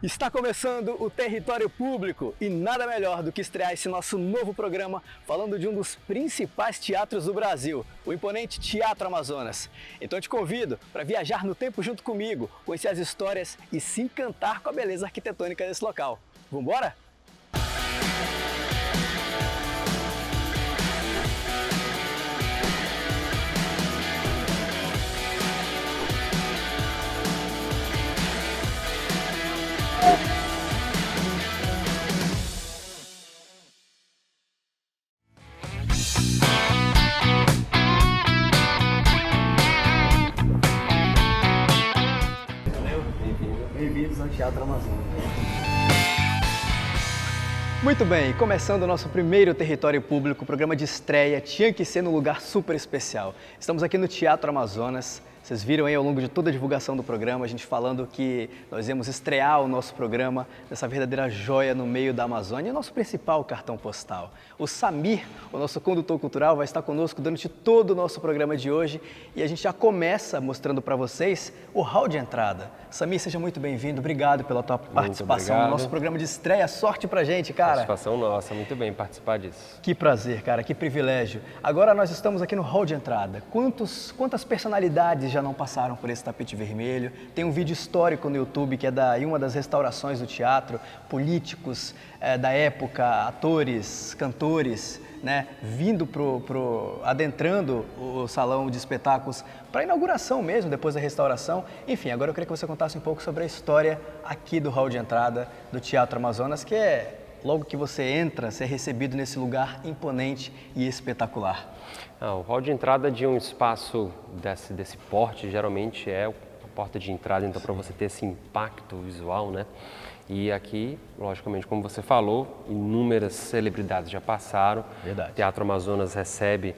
Está começando o Território Público e nada melhor do que estrear esse nosso novo programa falando de um dos principais teatros do Brasil, o imponente Teatro Amazonas. Então eu te convido para viajar no tempo junto comigo, conhecer as histórias e se encantar com a beleza arquitetônica desse local. Vambora? Bem-vindos ao Teatro Amazonas. Muito bem, começando o nosso primeiro Território Público, programa de estreia, tinha que ser num lugar super especial. Estamos aqui no Teatro Amazonas. Vocês viram aí ao longo de toda a divulgação do programa, a gente falando que nós íamos estrear o nosso programa nessa verdadeira joia no meio da Amazônia, e o nosso principal cartão postal. O Samir, o nosso condutor cultural, vai estar conosco durante todo o nosso programa de hoje e a gente já começa mostrando para vocês o hall de entrada. Samir, seja muito bem-vindo, obrigado pela tua participação no nosso programa de estreia. Sorte pra gente, cara. Satisfação nossa, muito bem participar disso. Que prazer, cara, que privilégio. Agora nós estamos aqui no hall de entrada. Quantas personalidades já não passaram por esse tapete vermelho? Tem um vídeo histórico no YouTube que é em uma das restaurações do teatro, políticos da época, atores, cantores, né, vindo adentrando o salão de espetáculos para a inauguração mesmo, depois da restauração. Enfim, agora eu queria que você contasse um pouco sobre a história aqui do hall de entrada do Teatro Amazonas, que é, logo que você entra, ser recebido nesse lugar imponente e espetacular. O hall de entrada de um espaço desse porte geralmente é a porta de entrada, então para você ter esse impacto visual, né? E aqui, logicamente, como você falou, inúmeras celebridades já passaram. Verdade. O Teatro Amazonas recebe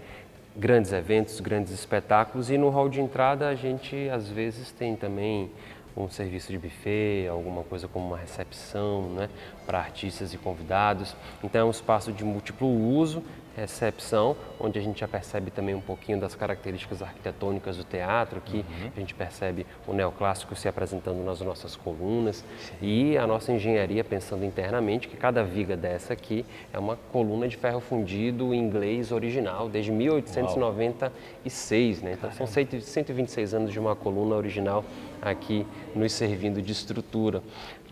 grandes eventos, grandes espetáculos, e no hall de entrada a gente às vezes tem também um serviço de buffet, alguma coisa como uma recepção, né, para artistas e convidados. Então é um espaço de múltiplo uso, recepção, onde a gente já percebe também um pouquinho das características arquitetônicas do teatro, que a gente percebe o neoclássico se apresentando nas nossas colunas. Sim. E a nossa engenharia pensando internamente que cada viga dessa aqui é uma coluna de ferro fundido inglês original, desde 1896, né? Então são 126 anos de uma coluna original aqui nos servindo de estrutura.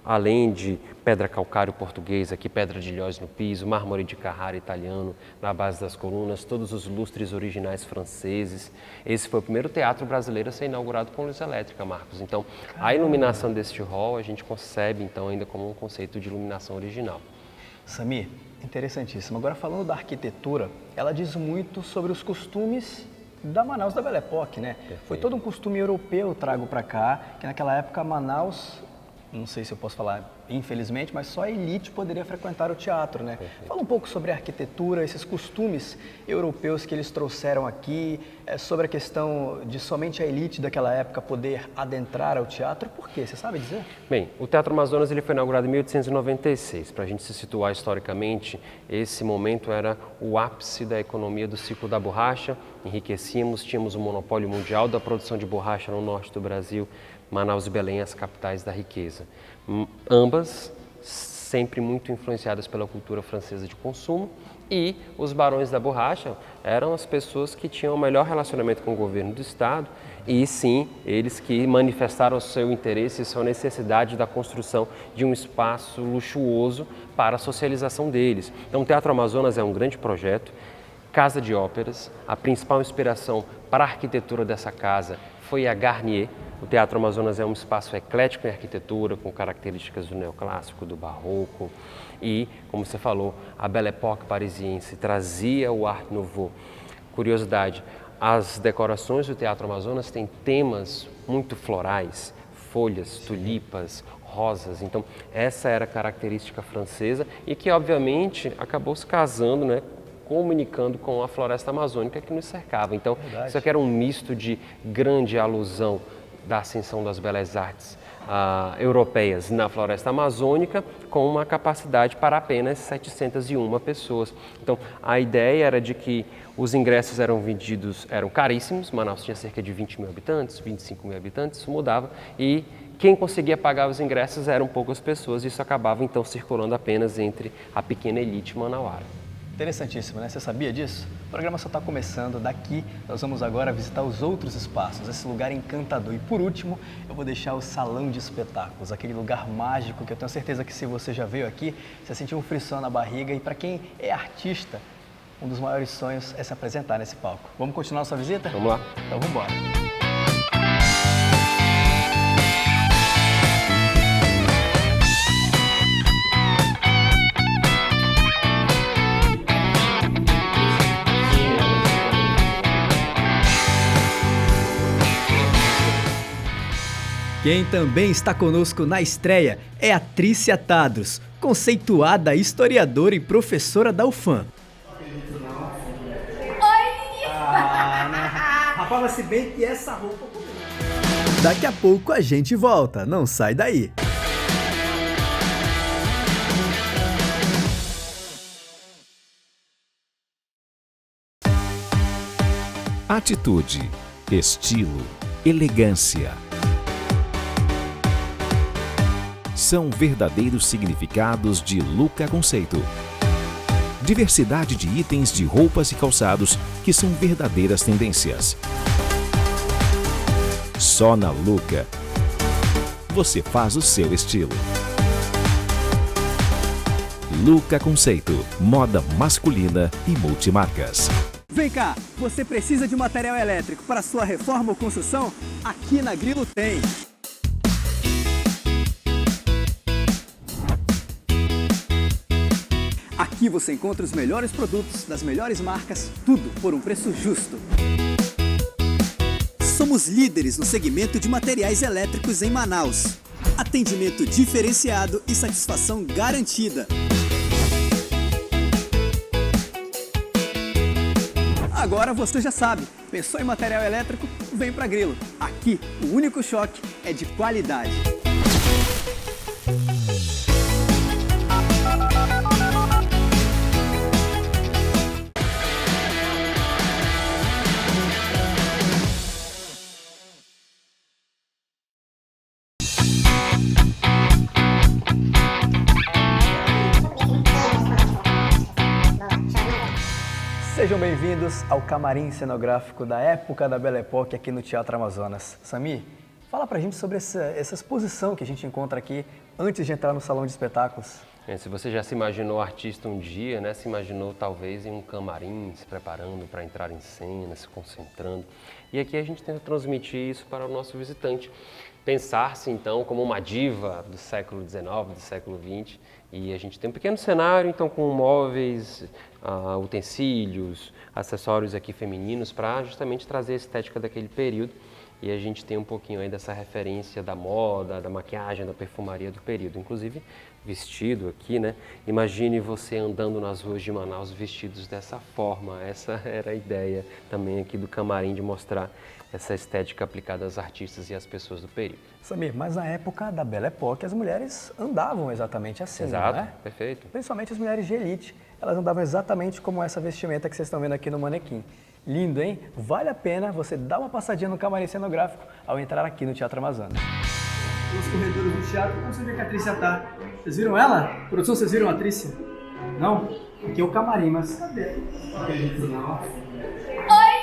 Além de pedra calcário português, aqui pedra de Ilhós no piso, mármore de Carrara italiano na base das colunas, todos os lustres originais franceses. Esse foi o primeiro teatro brasileiro a ser inaugurado com luz elétrica, Marcos. Então, a iluminação deste hall a gente concebe então ainda como um conceito de iluminação original. Samir, interessantíssimo. Agora falando da arquitetura, ela diz muito sobre os costumes da Manaus da Belle Époque, né? Perfeito. Foi todo um costume europeu trago para cá, que naquela época Manaus, não sei se eu posso falar infelizmente, mas só a elite poderia frequentar o teatro, né? Perfeito. Fala um pouco sobre a arquitetura, esses costumes europeus que eles trouxeram aqui, sobre a questão de somente a elite daquela época poder adentrar ao teatro. Por quê? Você sabe dizer? Bem, o Teatro Amazonas ele foi inaugurado em 1896. Para a gente se situar historicamente, esse momento era o ápice da economia do ciclo da borracha. Enriquecíamos, tínhamos um monopólio mundial da produção de borracha no norte do Brasil, Manaus e Belém, as capitais da riqueza. Ambas sempre muito influenciadas pela cultura francesa de consumo, e os barões da borracha eram as pessoas que tinham o melhor relacionamento com o governo do estado, e sim, eles que manifestaram o seu interesse e sua necessidade da construção de um espaço luxuoso para a socialização deles. Então o Teatro Amazonas é um grande projeto, casa de óperas. A principal inspiração para a arquitetura dessa casa foi a Garnier. O Teatro Amazonas é um espaço eclético em arquitetura, com características do neoclássico, do barroco. E, como você falou, a Belle Époque parisiense trazia o Art Nouveau. Curiosidade, as decorações do Teatro Amazonas têm temas muito florais, folhas, tulipas, rosas. Então, essa era a característica francesa e que, obviamente, acabou se casando, né, comunicando com a floresta amazônica que nos cercava. Então, isso aqui era um misto de grande alusão da ascensão das belas artes europeias na floresta amazônica, com uma capacidade para apenas 701 pessoas. Então, a ideia era de que os ingressos eram vendidos, eram caríssimos. Manaus tinha cerca de 20 mil habitantes, 25 mil habitantes, isso mudava, e quem conseguia pagar os ingressos eram poucas pessoas, e isso acabava então circulando apenas entre a pequena elite manauara. Interessantíssimo, né? Você sabia disso? O programa só está começando. Daqui nós vamos agora visitar os outros espaços, esse lugar encantador. E por último, eu vou deixar o salão de espetáculos, aquele lugar mágico que eu tenho certeza que se você já veio aqui, você sentiu um frisson na barriga. E para quem é artista, um dos maiores sonhos é se apresentar nesse palco. Vamos continuar a sua visita? Vamos lá? Então vamos embora. Quem também está conosco na estreia é a Trícia Tadros, conceituada historiadora e professora da UFAM. Rapaz, se bem que essa roupa... Daqui a pouco a gente volta, não sai daí. Atitude, estilo, elegância. São verdadeiros significados de Luca Conceito. Diversidade de itens de roupas e calçados que são verdadeiras tendências. Só na Luca você faz o seu estilo. Luca Conceito, moda masculina e multimarcas. Vem cá, você precisa de material elétrico para sua reforma ou construção? Aqui na Grilo tem. Aqui você encontra os melhores produtos das melhores marcas, tudo por um preço justo. Somos líderes no segmento de materiais elétricos em Manaus. Atendimento diferenciado e satisfação garantida. Agora você já sabe, pensou em material elétrico? Vem pra Grilo. Aqui, o único choque é de qualidade. Sejam bem-vindos ao camarim cenográfico da época da Belle Époque aqui no Teatro Amazonas. Samir, fala pra gente sobre essa exposição que a gente encontra aqui antes de entrar no salão de espetáculos. Se você já se imaginou artista um dia, né? Se imaginou talvez em um camarim, se preparando para entrar em cena, se concentrando. E aqui a gente tenta transmitir isso para o nosso visitante. Pensar-se então como uma diva do século XIX, do século XX, e a gente tem um pequeno cenário então com móveis, utensílios, acessórios aqui femininos para justamente trazer a estética daquele período, e a gente tem um pouquinho aí dessa referência da moda, da maquiagem, da perfumaria do período, inclusive vestido aqui, né? Imagine você andando nas ruas de Manaus vestidos dessa forma. Essa era a ideia também aqui do camarim, de mostrar essa estética aplicada às artistas e às pessoas do período. Samir, mas na época da Belle Époque as mulheres andavam exatamente assim, Exato, não é? Perfeito. Principalmente as mulheres de elite, elas andavam exatamente como essa vestimenta que vocês estão vendo aqui no manequim. Lindo, hein? Vale a pena você dar uma passadinha no camarim cenográfico ao entrar aqui no Teatro Amazonas. Os corredores do teatro, como você vê que a Trícia tá? Vocês viram ela? Produção, vocês viram a Trícia? Não? Aqui é o camarim, mas cadê? Não. Oi!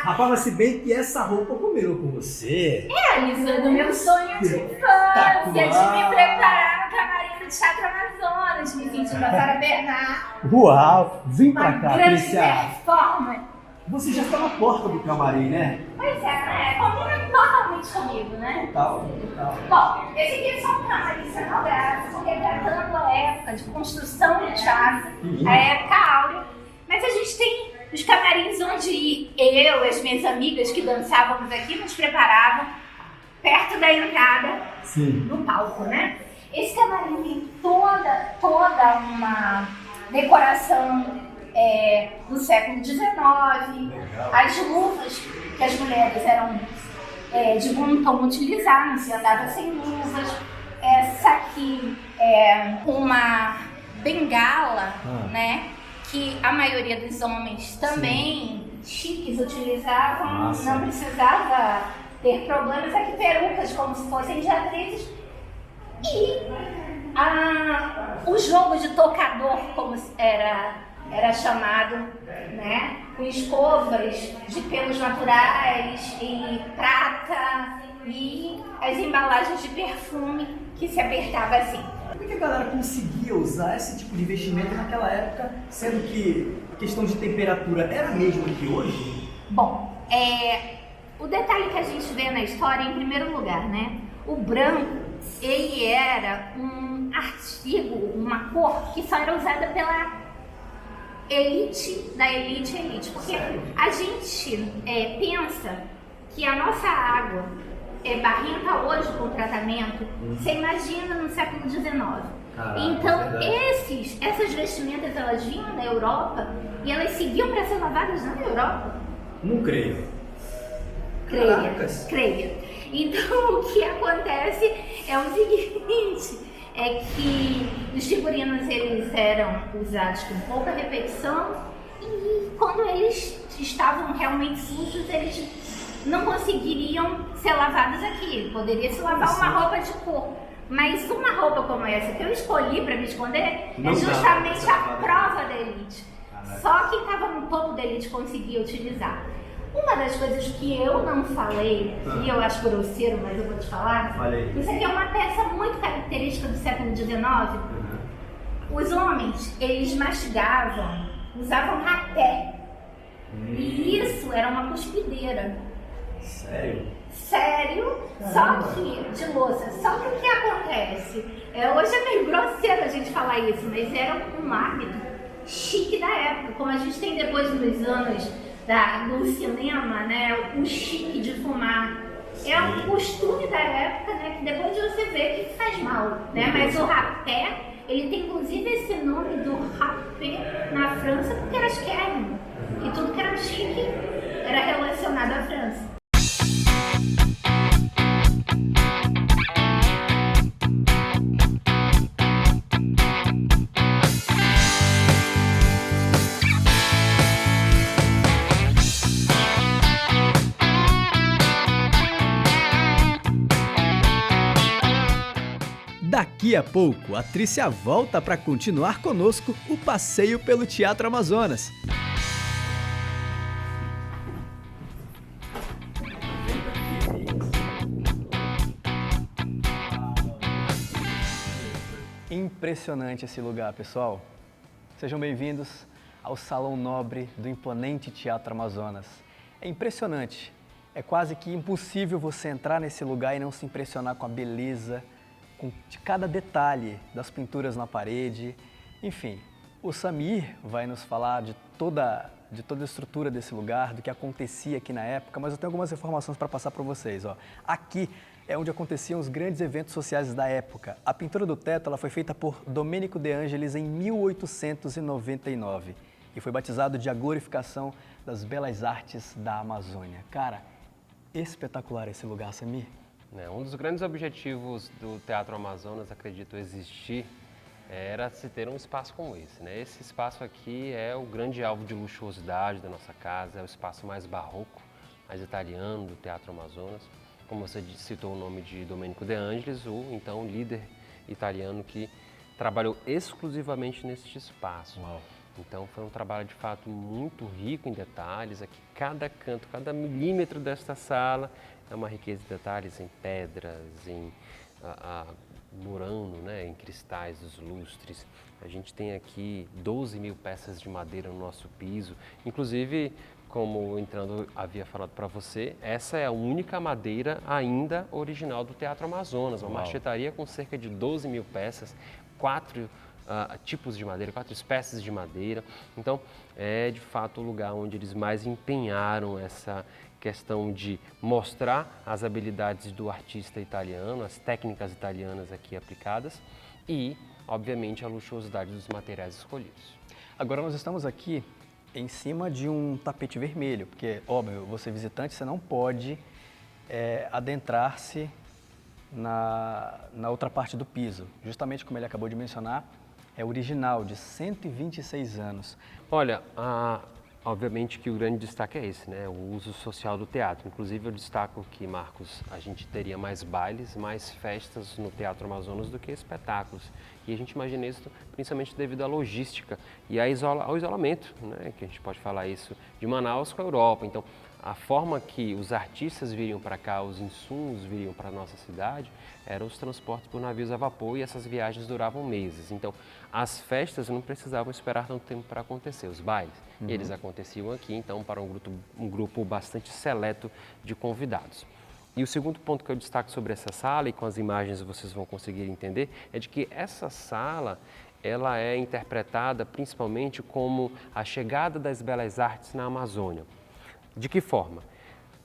Rapaz, mas se bem que essa roupa combinou com você. Realizando meu sonho de infância, de me preparar no camarim do Teatro Amazonas, me sentindo a Sara Bernard. Uau! Vem pra Uma cá, grande Trícia. performance. Você já está na porta do camarim, né? Pois é, né? Combina totalmente comigo, né? Total. Bom, esse aqui é só um camarim cenográfico, retratando a época de construção do teatro, a época áurea. Mas a gente tem os camarins onde eu e as minhas amigas que dançávamos aqui nos preparavam perto da entrada do palco, né? Esse camarim tem toda uma decoração do século XIX, as luvas que as mulheres eram de montão utilizar, não se andava sem luvas. Essa aqui é uma bengala, né? Que a maioria dos homens também chiques utilizavam, não precisava ter problemas aqui, perucas como se fossem de atrizes. E o jogo de tocador, como era chamado, né? Com escovas de pelos naturais e prata e as embalagens de perfume que se apertava assim. Como é que a galera conseguia usar esse tipo de vestimenta naquela época, sendo que a questão de temperatura era a mesma que hoje? Bom, o detalhe que a gente vê na história, em primeiro lugar, né? O branco, ele era um artigo, uma cor que só era usada pela elite da elite. Porque a gente pensa que a nossa água é barrenta hoje com tratamento, você imagina no século XIX. Caraca, então, é essas vestimentas, elas vinham da Europa e elas seguiam para ser lavadas na Europa. Não creio. Creia. Então, o que acontece é o seguinte, é que os figurinos, eles eram usados com pouca repetição e quando eles estavam realmente sujos, eles não conseguiriam ser lavados aqui. Poderia se lavar uma roupa de cor, mas uma roupa como essa que eu escolhi para me esconder é justamente a prova da elite. Só quem estava no topo da elite conseguia utilizar. Uma das coisas que eu não falei, e eu acho grosseiro, mas eu vou te falar, isso aqui é uma peça muito característica do século XIX. Os homens, eles mastigavam, usavam rapé, e isso era uma cuspideira. Sério? Só que, de louça, só que o que acontece? Hoje é meio grosseiro a gente falar isso, mas era um hábito chique da época, como a gente tem depois nos anos do cinema, né, o chique de fumar. É um costume da época, né, que depois você vê que faz mal, né, mas o rapé, ele tem inclusive esse nome do rapé na França porque era esquerdo, e tudo que era chique era relacionado à França. Daqui a pouco, a Trícia volta para continuar conosco o passeio pelo Teatro Amazonas. Impressionante esse lugar, pessoal. Sejam bem-vindos ao Salão Nobre do imponente Teatro Amazonas. É impressionante, é quase que impossível você entrar nesse lugar e não se impressionar com a beleza, de cada detalhe das pinturas na parede. Enfim, o Samir vai nos falar de toda a estrutura desse lugar, do que acontecia aqui na época, mas eu tenho algumas informações para passar para vocês. Aqui é onde aconteciam os grandes eventos sociais da época. A pintura do teto ela foi feita por Domênico de Ângelis em 1899 e foi batizado de A Glorificação das Belas Artes da Amazônia. Cara, espetacular esse lugar, Samir. Um dos grandes objetivos do Teatro Amazonas, acredito existir, era se ter um espaço como esse, né? Esse espaço aqui é o grande alvo de luxuosidade da nossa casa, é o espaço mais barroco, mais italiano do Teatro Amazonas. Como você citou o nome de Domenico De Angelis, o então líder italiano que trabalhou exclusivamente neste espaço. Uau. Então foi um trabalho de fato muito rico em detalhes, aqui cada canto, cada milímetro desta sala é uma riqueza de detalhes em pedras, em murano, né, em cristais, os lustres. A gente tem aqui 12.000 peças de madeira no nosso piso, inclusive, como entrando havia falado para você, essa é a única madeira ainda original do Teatro Amazonas, uma marchetaria com cerca de 12.000 peças, 4 tipos de madeira, 4 espécies de madeira. Então, é de fato o lugar onde eles mais empenharam essa questão de mostrar as habilidades do artista italiano, as técnicas italianas aqui aplicadas e, obviamente, a luxuosidade dos materiais escolhidos. Agora nós estamos aqui em cima de um tapete vermelho, porque, óbvio, você visitante, você não pode adentrar-se na outra parte do piso. Justamente como ele acabou de mencionar, é original, de 126 anos. Olha, Obviamente que o grande destaque é esse, né? O uso social do teatro. Inclusive, eu destaco que, Marcos, a gente teria mais bailes, mais festas no Teatro Amazonas do que espetáculos. E a gente imagina isso principalmente devido à logística e ao isolamento, né? Que a gente pode falar isso de Manaus com a Europa. Então, a forma que os artistas viriam para cá, os insumos viriam para a nossa cidade, eram os transportes por navios a vapor e essas viagens duravam meses. Então, as festas não precisavam esperar tanto tempo para acontecer, os bailes. Eles aconteciam aqui, então, para um grupo bastante seleto de convidados. E o segundo ponto que eu destaco sobre essa sala, e com as imagens vocês vão conseguir entender, é de que essa sala ela é interpretada principalmente como a chegada das belas artes na Amazônia. De que forma?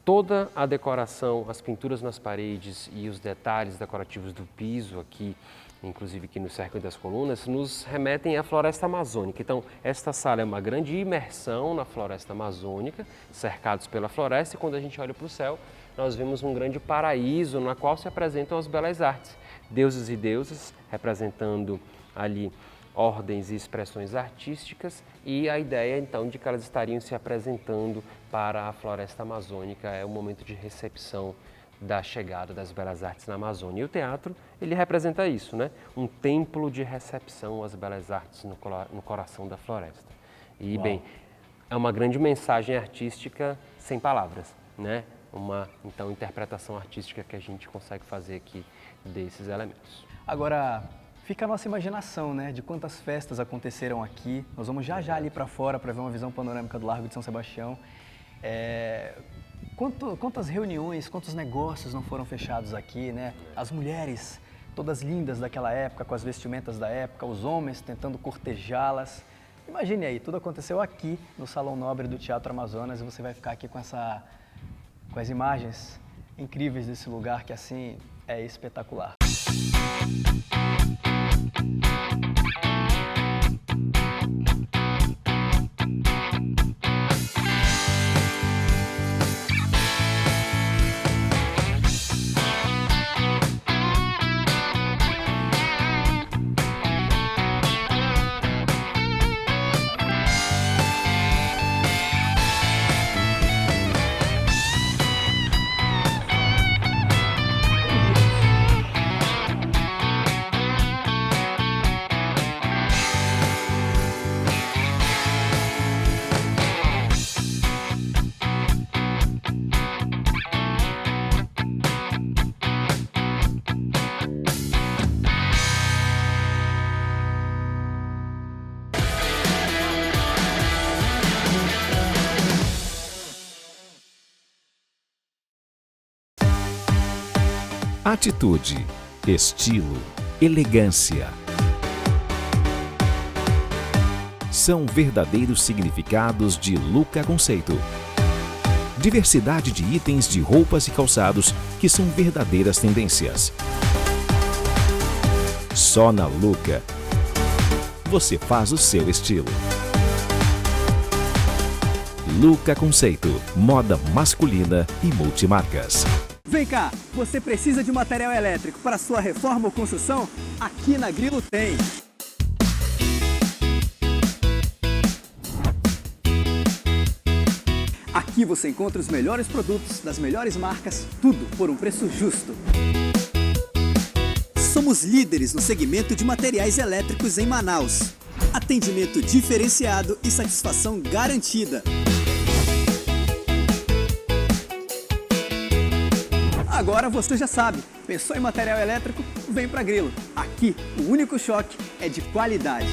Toda a decoração, as pinturas nas paredes e os detalhes decorativos do piso aqui, inclusive aqui no Cerco das Colunas, nos remetem à floresta amazônica. Então, esta sala é uma grande imersão na floresta amazônica, cercados pela floresta, e quando a gente olha para o céu, nós vemos um grande paraíso na qual se apresentam as belas artes. Deuses e deusas representando ali ordens e expressões artísticas, e a ideia então de que elas estariam se apresentando para a floresta amazônica. É o momento de recepção da chegada das belas artes na Amazônia. E o teatro, ele representa isso, né? Um templo de recepção às belas artes no coração da floresta. E bem, é uma grande mensagem artística sem palavras, né? Uma então interpretação artística que a gente consegue fazer aqui desses elementos. Agora, fica a nossa imaginação, né, de quantas festas aconteceram aqui. Nós vamos já ali para fora para ver uma visão panorâmica do Largo de São Sebastião. Quantas reuniões, quantos negócios não foram fechados aqui, né? As mulheres, todas lindas daquela época, com as vestimentas da época, os homens tentando cortejá-las. Imagine aí, tudo aconteceu aqui no Salão Nobre do Teatro Amazonas, e você vai ficar aqui com as imagens incríveis desse lugar que assim é espetacular. Atitude, estilo, elegância. São verdadeiros significados de Luca Conceito. Diversidade de itens de roupas e calçados que são verdadeiras tendências. Só na Luca você faz o seu estilo. Luca Conceito, moda masculina e multimarcas. Vem cá, você precisa de material elétrico para sua reforma ou construção? Aqui na Grilo tem! Aqui você encontra os melhores produtos das melhores marcas, tudo por um preço justo. Somos líderes no segmento de materiais elétricos em Manaus. Atendimento diferenciado e satisfação garantida. Agora você já sabe, pensou em material elétrico? Vem pra Grilo. Aqui, o único choque é de qualidade.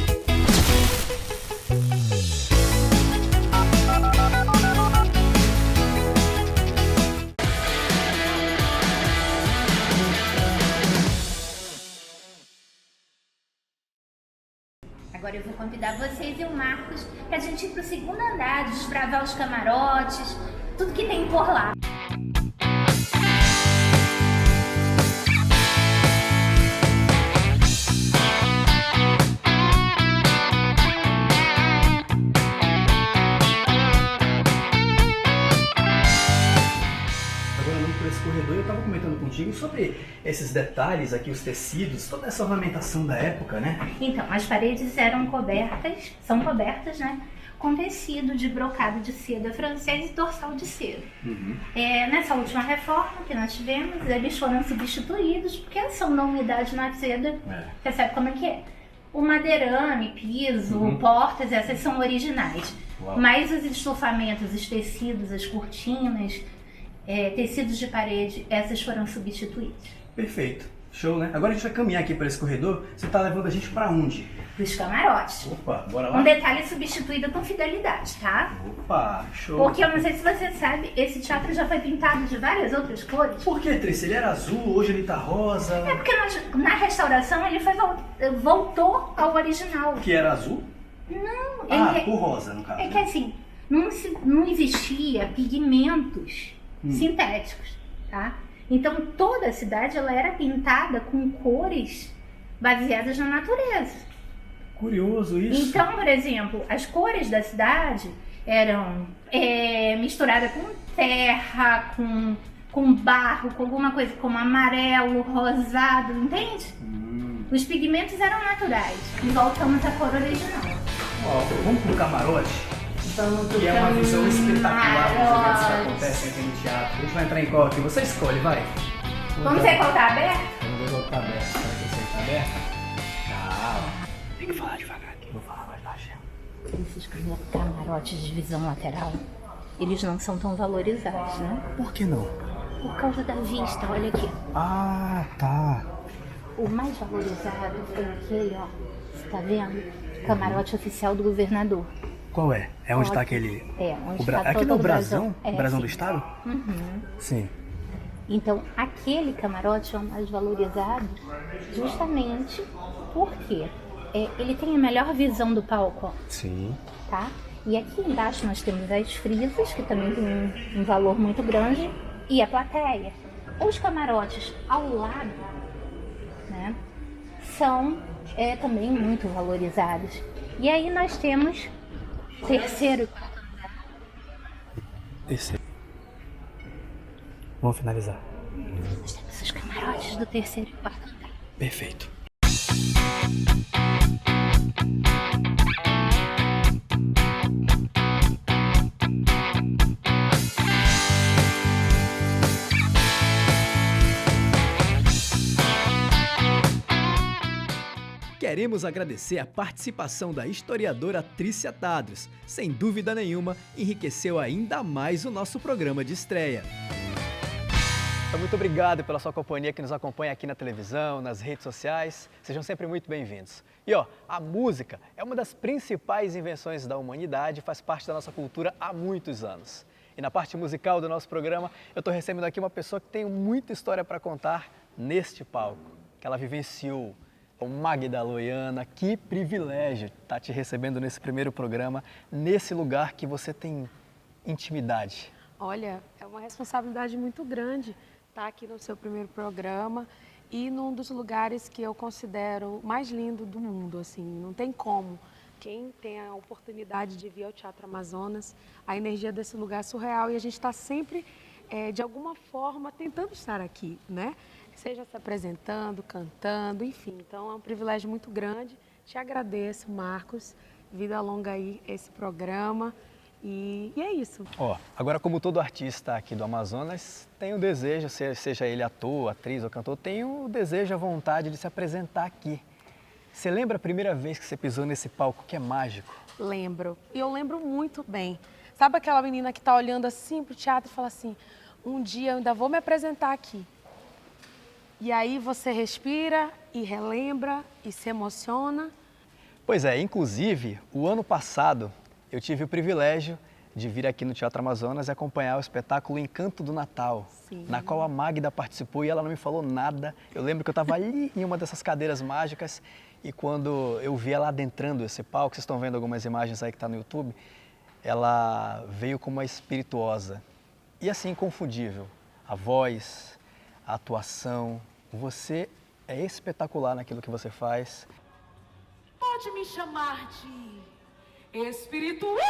Agora eu vou convidar vocês e o Marcos pra gente ir pro segundo andar, desbravar os camarotes, tudo que tem por lá. Eu estava comentando contigo sobre esses detalhes aqui, os tecidos, toda essa ornamentação da época, né? Então, as paredes eram cobertas, são cobertas, né, com tecido de brocado de seda francês e dorsal de seda. Nessa última reforma que nós tivemos, eles foram substituídos, porque são da umidade na seda, você sabe como é que é. O madeirame, piso, portas, essas são originais. Uau. Mas os estofamentos, os tecidos, as cortinas, tecidos de parede, essas foram substituídas. Perfeito. Show, né? Agora a gente vai caminhar aqui para esse corredor. Você tá levando a gente para onde? Os camarotes. Opa, bora lá. Um detalhe substituído com fidelidade, tá? Opa, show. Porque eu não sei se você sabe, esse teatro já foi pintado de várias outras cores. Por que, Trícia? Ele era azul, hoje ele tá rosa. É porque na restauração ele voltou ao original. Que era azul? Não, Por rosa, no caso. É que assim, não existia pigmentos sintéticos, tá? Então toda a cidade ela era pintada com cores baseadas na natureza. Curioso isso. Então, por exemplo, as cores da cidade eram misturadas com terra, com barro, com alguma coisa como amarelo, rosado, entende? Os pigmentos eram naturais e voltamos à cor original. Vamos pro camarote? Vamos pro Que é uma visão espetacular dos eventos que camarote. acontecem aqui no teatro. A gente vai entrar em qual aqui? Você escolhe, vai. Vamos ver qual tá aberto? Vamos ver qual tá aberto. Será que esse aí tá aberto? Tá. Tem que falar devagar aqui. Vou falar mais baixinho. Esses camarotes de visão lateral, eles não são tão valorizados, né? Por que não? Por causa da vista, olha aqui. Ah, tá. O mais valorizado foi aquele, ó. Você tá vendo? Camarote oficial do governador. Qual é? É onde Ó, tá aquele... onde tá Aqui todo tá o o brasão? brasão. Brasão sim. do estado? Sim. Então, aquele camarote é o mais valorizado justamente porque ele tem a melhor visão do palco, ó, Sim. tá? E aqui embaixo nós temos as frisas, que também tem um valor muito grande, e a plateia. Os camarotes ao lado, né, são também muito valorizados. E aí nós temos terceiro. Terceiro. Vamos finalizar. Nós temos os camarotes do terceiro e quarto andar. Perfeito. Queremos agradecer a participação da historiadora Trícia Tadros. Sem dúvida nenhuma, enriqueceu ainda mais o nosso programa de estreia. Muito obrigado pela sua companhia que nos acompanha aqui na televisão, nas redes sociais. Sejam sempre muito bem-vindos. E a música é uma das principais invenções da humanidade e faz parte da nossa cultura há muitos anos. E na parte musical do nosso programa, eu estou recebendo aqui uma pessoa que tem muita história para contar neste palco, que ela vivenciou. Magda Loiana, que privilégio estar te recebendo nesse primeiro programa, nesse lugar que você tem intimidade. Olha, é uma responsabilidade muito grande estar aqui no seu primeiro programa e num dos lugares que eu considero mais lindo do mundo, assim, não tem como. Quem tem a oportunidade de vir ao Teatro Amazonas, a energia desse lugar é surreal e a gente está sempre, de alguma forma, tentando estar aqui, né? Seja se apresentando, cantando, enfim. Então é um privilégio muito grande. Te agradeço, Marcos. Vida longa aí esse programa. E é isso. Agora como todo artista aqui do Amazonas, tem o desejo, seja ele ator, atriz ou cantor, tem o desejo, a vontade de se apresentar aqui. Você lembra a primeira vez que você pisou nesse palco que é mágico? Lembro. E eu lembro muito bem. Sabe aquela menina que está olhando assim pro teatro e fala assim, um dia eu ainda vou me apresentar aqui. E aí você respira e relembra e se emociona. Pois é, inclusive, o ano passado eu tive o privilégio de vir aqui no Teatro Amazonas e acompanhar o espetáculo Encanto do Natal, Sim. na qual a Magda participou e ela não me falou nada. Eu lembro que eu estava ali em uma dessas cadeiras mágicas e quando eu vi ela adentrando esse palco, vocês estão vendo algumas imagens aí que está no YouTube, ela veio como uma espirituosa e assim, inconfundível. A voz, a atuação, você é espetacular naquilo que você faz. Pode me chamar de espirituosa!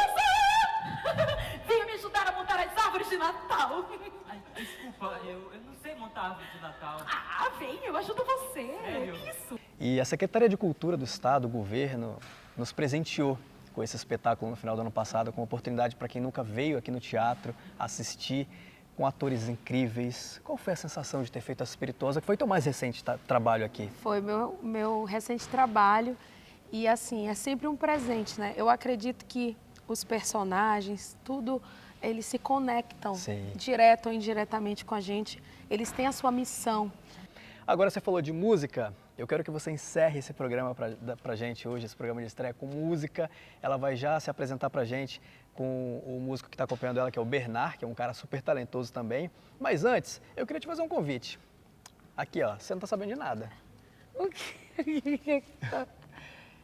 Venha me ajudar a montar as árvores de Natal! Ai, desculpa, eu não sei montar árvore de Natal. Ah, vem, eu ajudo você! Sério? Isso! E a Secretaria de Cultura do Estado, o governo, nos presenteou com esse espetáculo no final do ano passado, com oportunidade para quem nunca veio aqui no teatro assistir, com atores incríveis. Qual foi a sensação de ter feito a Espirituosa, que foi teu mais recente trabalho aqui? Foi meu recente trabalho e, assim, é sempre um presente, né? Eu acredito que os personagens, tudo, eles se conectam direto ou indiretamente com a gente. Eles têm a sua missão. Agora você falou de música, eu quero que você encerre esse programa pra gente hoje, esse programa de estreia com música. Ela vai já se apresentar pra gente com o músico que está acompanhando ela, que é o Bernard, que é um cara super talentoso também. Mas antes, eu queria te fazer um convite. Aqui, ó, você não tá sabendo de nada. O quê?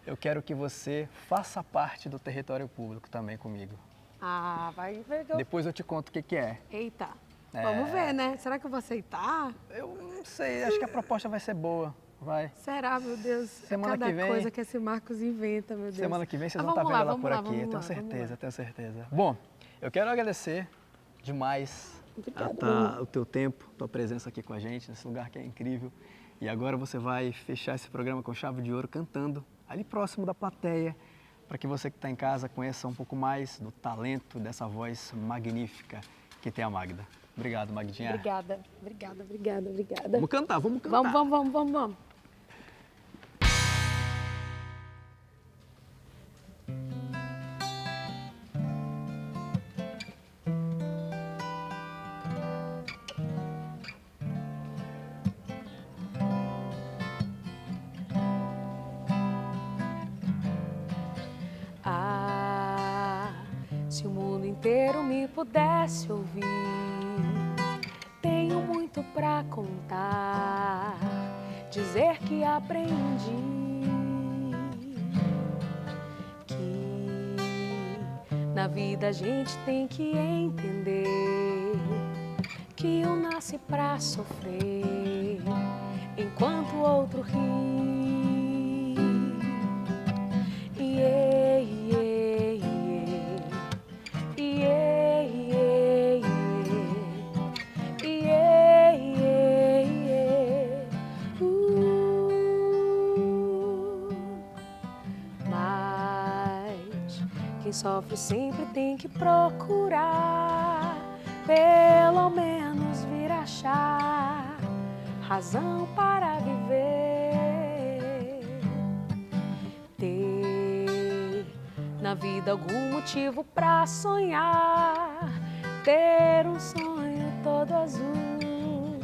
Eu quero que você faça parte do território público também comigo. Ah, vai ver que eu... Depois eu te conto o que que é. Eita, vamos ver, né? Será que eu vou aceitar? Eu não sei, acho que a proposta vai ser boa. Vai. Será, meu Deus? Semana Cada que vem, coisa que esse Marcos inventa, meu Deus. Semana que vem vocês vão estar vendo ela por aqui, eu tenho certeza, tenho certeza. Bom, eu quero agradecer demais o teu tempo, tua presença aqui com a gente, nesse lugar que é incrível. E agora você vai fechar esse programa com chave de ouro, cantando ali próximo da plateia, para que você que está em casa conheça um pouco mais do talento dessa voz magnífica que tem a Magda. Obrigado, Magdinha. Obrigada. Vamos cantar, vamos cantar. Vamos. Se o mundo inteiro me pudesse ouvir, tenho muito pra contar, dizer que aprendi que na vida a gente tem que entender que um nasce pra sofrer enquanto o outro ri. Quem sofre sempre tem que procurar, pelo menos vir achar razão para viver. Ter na vida algum motivo para sonhar, ter um sonho todo azul,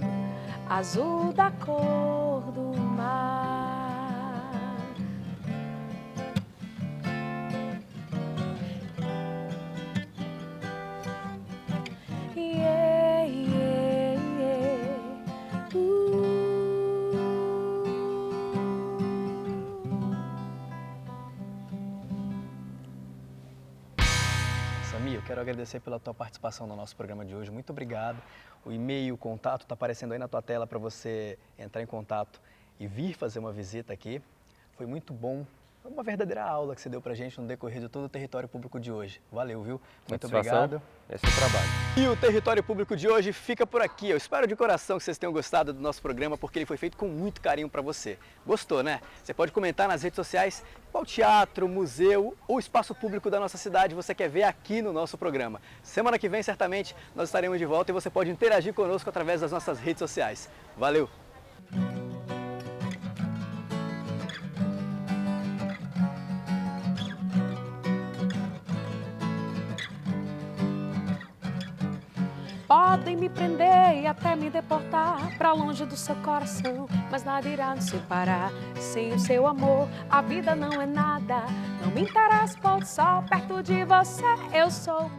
azul da cor do mar. Samir, eu quero agradecer pela tua participação no nosso programa de hoje. Muito obrigado. O e-mail, o contato está aparecendo aí na tua tela para você entrar em contato e vir fazer uma visita aqui. Foi muito bom. Foi uma verdadeira aula que você deu pra gente no decorrer de todo o território público de hoje. Valeu, viu? Muito obrigado. Esse é o trabalho. E o território público de hoje fica por aqui. Eu espero de coração que vocês tenham gostado do nosso programa, porque ele foi feito com muito carinho para você. Gostou, né? Você pode comentar nas redes sociais qual teatro, museu ou espaço público da nossa cidade você quer ver aqui no nosso programa. Semana que vem, certamente, nós estaremos de volta e você pode interagir conosco através das nossas redes sociais. Valeu! Podem me prender e até me deportar pra longe do seu coração, mas nada irá nos separar. Sem o seu amor, a vida não é nada. Não me interessa pôr o sol perto de você. Eu sou